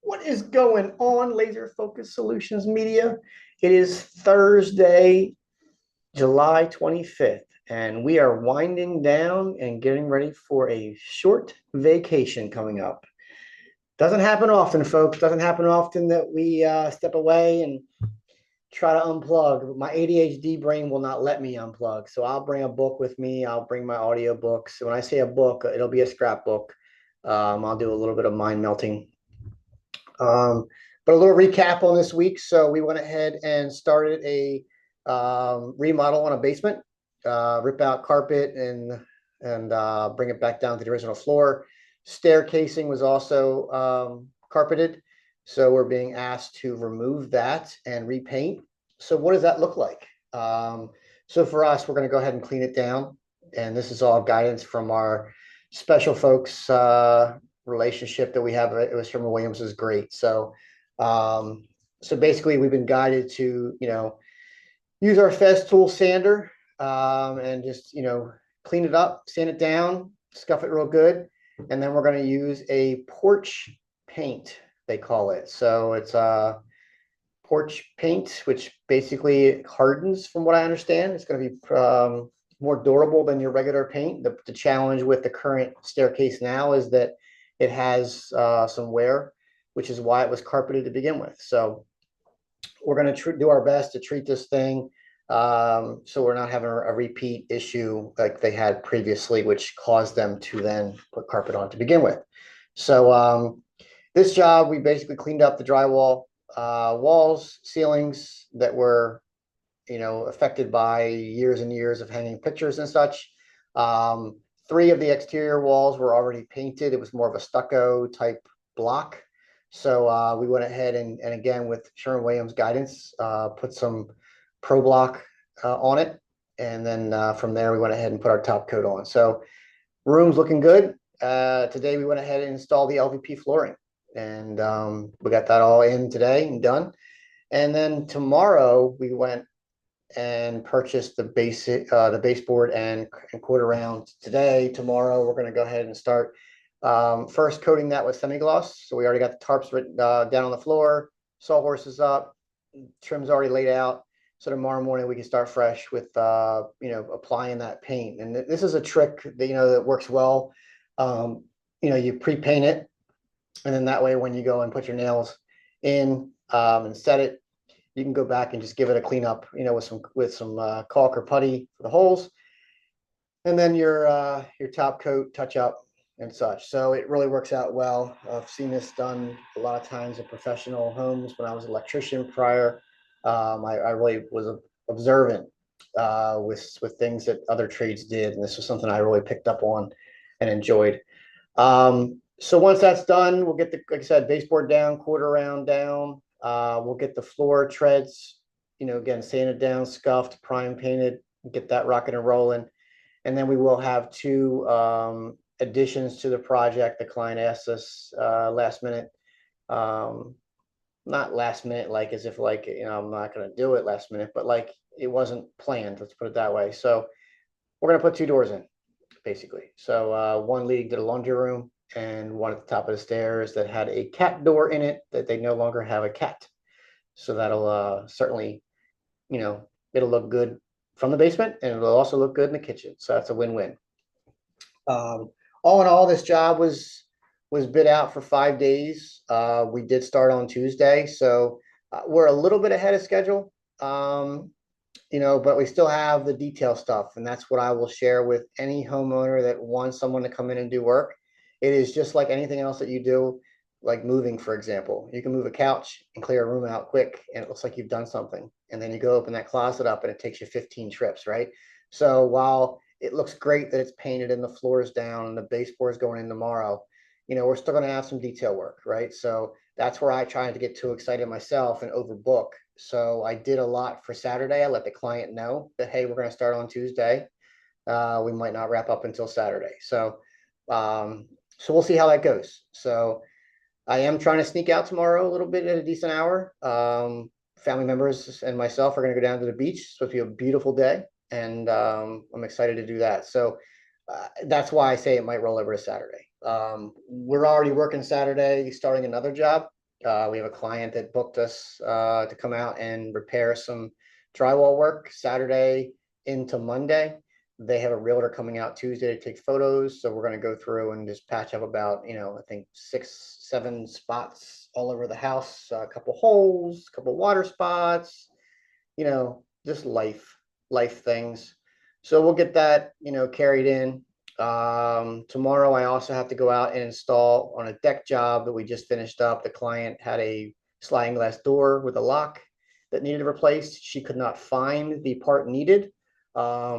What is going on, Laser Focus Solutions Media? It is Thursday, July 25th, and we are winding down and getting ready for a short vacation coming up. Doesn't happen often, folks. Doesn't happen often that we step away and try to unplug. My ADHD brain will not let me unplug. So I'll bring a book with me. I'll bring my audio books. When I say a book, it'll be a scrapbook. I'll do a little bit of mind melting. But a little recap on this week. So we went ahead and started a remodel on a basement, rip out carpet and bring it back down to the original floor. Stair casing was also carpeted. So we're being asked to remove that and repaint. So what does that look like? So for us, we're going to go ahead and clean it down. And this is all guidance from our special folks relationship that we have. It was from Williams is great. So basically we've been guided to, use our Festool sander and just, clean it up, sand it down, scuff it real good. And then we're going to use a porch paint, they call it. So it's a porch paint, which basically hardens from what I understand. It's going to be more durable than your regular paint. The challenge with the current staircase now is that it has some wear, which is why it was carpeted to begin with. So we're going to do our best to treat this thing so we're not having a repeat issue like they had previously, which caused them to then put carpet on to begin with. So this job, we basically cleaned up the drywall, walls, ceilings that were, affected by years and years of hanging pictures and such. 3 of the exterior walls were already painted. It was more of a stucco type block. So we went ahead and again, with Sherwin-Williams guidance, put some Pro Block on it. And then from there, we went ahead and put our top coat on. So room's looking good. Today, we went ahead and installed the LVP flooring. And we got that all in today and done. And then tomorrow, we went and purchased the baseboard and quarter round today. Tomorrow, we're going to go ahead and start first coating that with semi-gloss. So we already got the tarps written down on the floor, sawhorses up, trim's already laid out. So tomorrow morning we can start fresh with applying that paint. And this is a trick that that works well. You pre-paint it, and then that way when you go and put your nails in and set it, you can go back and just give it a cleanup, with some caulk or putty for the holes, and then your top coat, touch up and such. So it really works out well. I've seen this done a lot of times in professional homes. When I was an electrician prior, I really was observant with things that other trades did, and this was something I really picked up on and enjoyed. So once that's done, we'll get like I said, baseboard down, quarter round down. We'll get the floor treads, again, sanded down, scuffed, prime painted, get that rocking and rolling. And then we will have 2 additions to the project. The client asked us last minute, not last minute, like as if like, I'm not going to do it last minute, but like it wasn't planned. Let's put it that way. So we're going to put 2 doors in, basically. So one leading to the laundry room, and one at the top of the stairs that had a cat door in it that they no longer have a cat. So that'll certainly, it'll look good from the basement, and it'll also look good in the kitchen. So that's a win-win. All in all, this job was bid out for 5 days. We did start on Tuesday, so we're a little bit ahead of schedule. But we still have the detail stuff, and that's what I will share with any homeowner that wants someone to come in and do work. It is just like anything else that you do, like moving, for example. You can move a couch and clear a room out quick, and it looks like you've done something. And then you go open that closet up, and it takes you 15 trips, right? So while it looks great that it's painted and the floor is down and the baseboard is going in tomorrow, we're still going to have some detail work, right? So that's where I try to get too excited myself and overbook. So I did a lot for Saturday. I let the client know that, hey, we're going to start on Tuesday. We might not wrap up until Saturday. So we'll see how that goes. So I am trying to sneak out tomorrow a little bit at a decent hour. Family members and myself are going to go down to the beach. It's supposed to be a beautiful day, and I'm excited to do that. So that's why I say it might roll over to Saturday. We're already working Saturday, starting another job. We have a client that booked us to come out and repair some drywall work Saturday into Monday. They have a realtor coming out Tuesday to take photos. So we're going to go through and just patch up about, I think 6, 7 spots all over the house, a couple holes, a couple water spots, just life things. So we'll get that, carried in. Tomorrow I also have to go out and install on a deck job that we just finished up. The client had a sliding glass door with a lock that needed replaced. She could not find the part needed.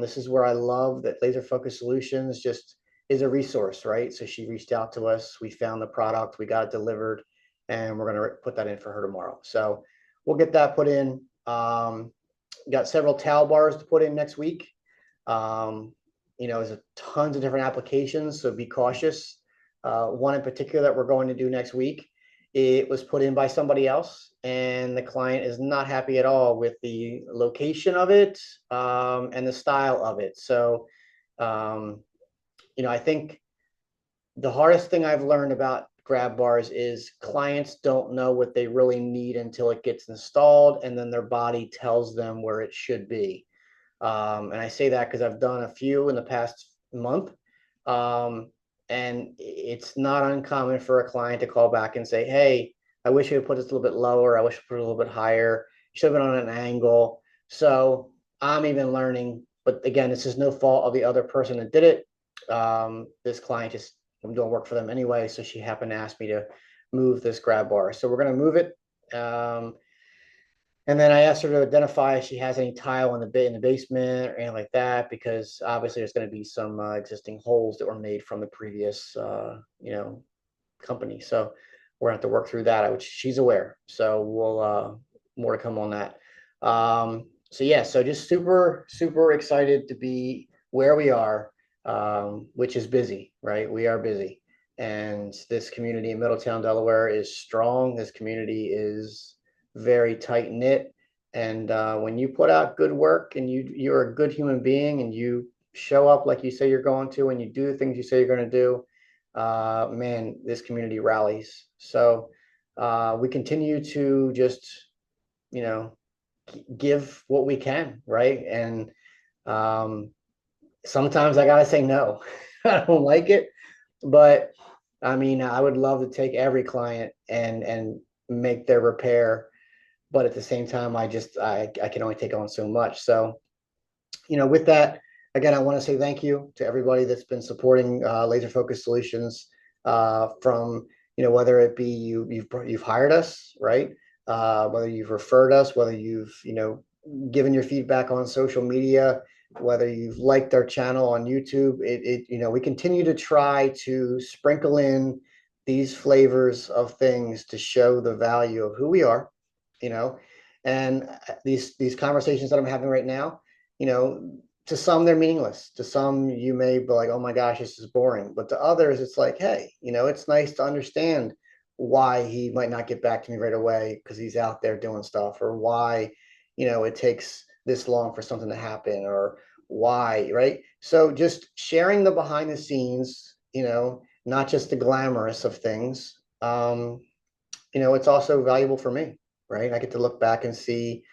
This is where I love that Laser Focus Solutions just is a resource, right? So she reached out to us, we found the product, we got it delivered, and we're going to put that in for her tomorrow. So we'll get that put in. Got several towel bars to put in next week. There's a tons of different applications, so be cautious. One in particular that we're going to do next week, it was put in by somebody else, and the client is not happy at all with the location of it and the style of it. So, I think the hardest thing I've learned about grab bars is clients don't know what they really need until it gets installed, and then their body tells them where it should be. And I say that because I've done a few in the past month. And it's not uncommon for a client to call back and say, hey, I wish you would put this a little bit lower. I wish you put it a little bit higher. You should have been on an angle. So I'm even learning, but again, this is no fault of the other person that did it. This client I'm doing work for them anyway. So she happened to ask me to move this grab bar. So we're going to move it. And then I asked her to identify if she has any tile in the basement or anything like that, because obviously there's going to be some existing holes that were made from the previous, company. So we're going to have to work through that, which she's aware. So we'll more to come on that. So just super, super excited to be where we are, which is busy, right? We are busy. And this community in Middletown, Delaware is strong. This community is very tight knit, and when you put out good work and you're a good human being and you show up like you say you're going to, and you do the things you say you're going to do, man, this community rallies. So we continue to just give what we can, right? And sometimes I gotta say no. I don't like it, but I mean, I would love to take every client and make their repair, but at the same time, I can only take on so much. So, with that, again, I want to say thank you to everybody that's been supporting Laser Focus Solutions, from whether it be you've hired us, right? Whether you've referred us, whether you've given your feedback on social media, whether you've liked our channel on YouTube. We continue to try to sprinkle in these flavors of things to show the value of who we are. And these conversations that I'm having right now, to some they're meaningless. To some you may be like, oh my gosh, this is boring. But to others, it's like, hey, it's nice to understand why he might not get back to me right away because he's out there doing stuff, or why, it takes this long for something to happen, or why, right? So just sharing the behind the scenes, not just the glamorous of things. It's also valuable for me, right? I get to look back and see,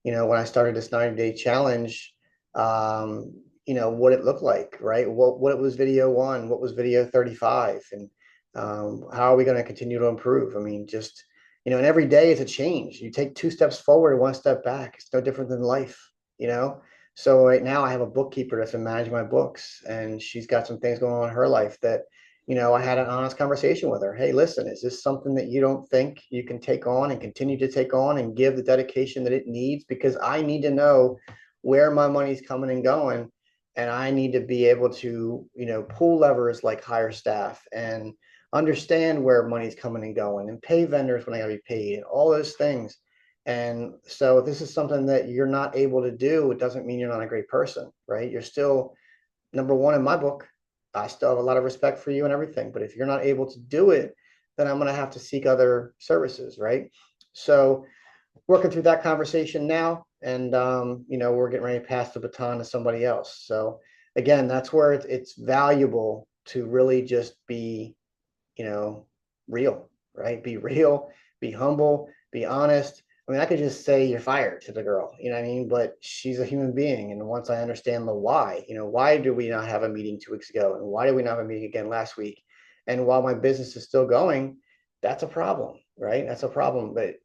when I started this 90-day challenge, what it looked like, right? What it was video 1, what was video 35, and how are we going to continue to improve? I mean, just, and every day is a change. You take 2 steps forward, 1 step back. It's no different than life, So right now I have a bookkeeper that's been managing my books, and she's got some things going on in her life that, I had an honest conversation with her. Hey, listen, is this something that you don't think you can take on and continue to take on and give the dedication that it needs? Because I need to know where my money's coming and going, and I need to be able to, pull levers like hire staff and understand where money's coming and going, and pay vendors when I gotta be paid, and all those things. And so if this is something that you're not able to do, it doesn't mean you're not a great person, right? You're still number one in my book. I still have a lot of respect for you and everything, but if you're not able to do it, then I'm going to have to seek other services, right? So working through that conversation now, and we're getting ready to pass the baton to somebody else. So again, that's where it's valuable to really just be, real, right? Be real, be humble, be honest. I mean, I could just say you're fired to the girl, you know what I mean? But she's a human being. And once I understand the why, why did we not have a meeting 2 weeks ago? And why did we not have a meeting again last week? And while my business is still going, that's a problem, right? That's a problem. But,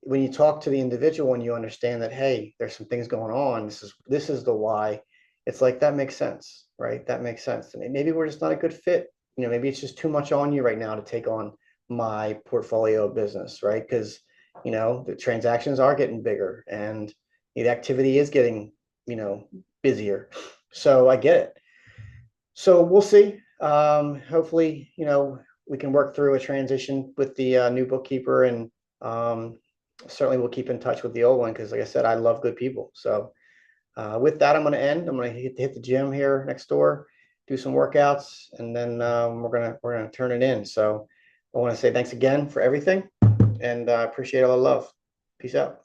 when you talk to the individual and you understand that, hey, there's some things going on, this is the why, it's like that makes sense, right? That makes sense. And maybe we're just not a good fit. Maybe it's just too much on you right now to take on my portfolio of business, right? Because the transactions are getting bigger and the activity is getting busier. So I get it. So we'll see. Hopefully, we can work through a transition with the new bookkeeper, and certainly we'll keep in touch with the old one because, like I said, I love good people. So with that, I'm going to end. I'm going to hit the gym here next door, do some workouts, and then we're gonna turn it in. So I want to say thanks again for everything, and I appreciate all the love. Peace out.